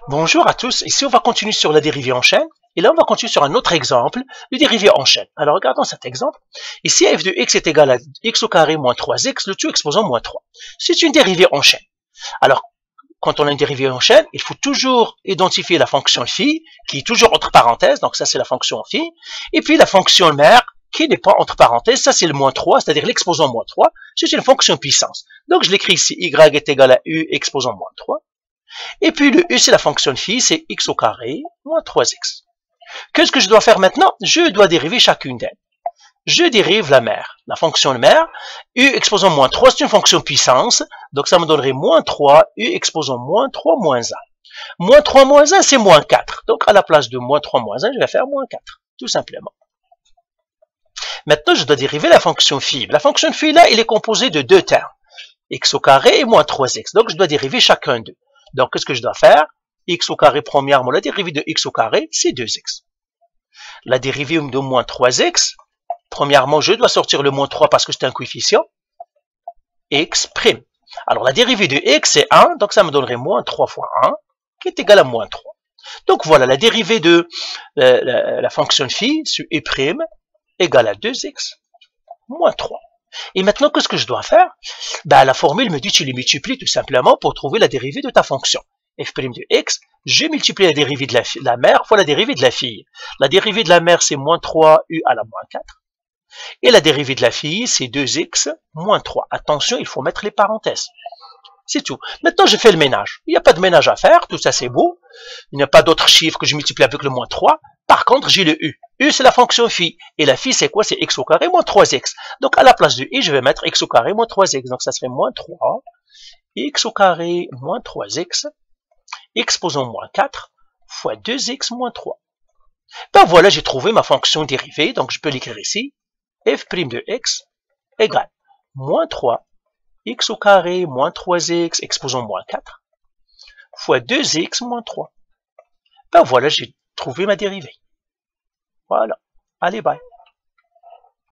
Bonjour à tous, ici on va continuer sur la dérivée en chaîne, et là on va continuer sur un autre exemple de dérivée en chaîne. Alors regardons cet exemple, ici f de x est égal à x au carré moins 3x, le tout exposant moins 3. C'est une dérivée en chaîne. Alors, quand on a une dérivée en chaîne, il faut toujours identifier la fonction phi, qui est toujours entre parenthèses, donc ça c'est la fonction phi, et puis la fonction mère, qui n'est pas entre parenthèses, ça c'est le moins 3, c'est-à-dire l'exposant moins 3, c'est une fonction puissance. Donc je l'écris ici, y est égal à u exposant moins 3. Et puis le u, c'est la fonction phi, c'est x au carré moins 3x. Qu'est-ce que je dois faire maintenant? Je dois dériver chacune d'elles. Je dérive la mère, la fonction mère. U exposant moins 3, c'est une fonction puissance. Donc ça me donnerait moins 3, u exposant moins 3 moins 1. Moins 3 moins 1, c'est moins 4. Donc à la place de moins 3 moins 1, je vais faire moins 4, tout simplement. Maintenant, je dois dériver la fonction phi. La fonction phi, là, il est composé de deux termes. X au carré et moins 3x. Donc je dois dériver chacun d'eux. Donc, qu'est-ce que je dois faire? X au carré, premièrement, la dérivée de x au carré, c'est 2x. La dérivée de moins 3x, premièrement, je dois sortir le moins 3 parce que c'est un coefficient. X'. Alors, la dérivée de x, c'est 1, donc ça me donnerait moins 3 fois 1, qui est égal à moins 3. Donc, voilà, la dérivée de la fonction phi sur u' égale à 2x moins 3. Et maintenant, qu'est-ce que je dois faire? Ben, la formule me dit tu les multiplies tout simplement pour trouver la dérivée de ta fonction. F' de x, je multiplie la dérivée de la mère fois la dérivée de la fille. La dérivée de la mère, c'est moins 3u à la moins 4. Et la dérivée de la fille, c'est 2x moins 3. Attention, il faut mettre les parenthèses. C'est tout. Maintenant, je fais le ménage. Il n'y a pas de ménage à faire, tout ça c'est beau. Il n'y a pas d'autres chiffres que je multiplie avec le moins 3. Par contre, j'ai le u. U, c'est la fonction phi. Et la phi, c'est quoi? C'est x au carré moins 3x. Donc, à la place de i, je vais mettre x au carré moins 3x. Donc, ça serait moins 3. X au carré moins 3x. Exposant moins 4 fois 2x moins 3. Ben voilà, j'ai trouvé ma fonction dérivée. Donc, je peux l'écrire ici. F' de x égale moins 3. X au carré moins 3x exposant moins 4 fois 2x moins 3. Ben voilà, j'ai trouvé ma dérivée. Voilà. Allez, bye.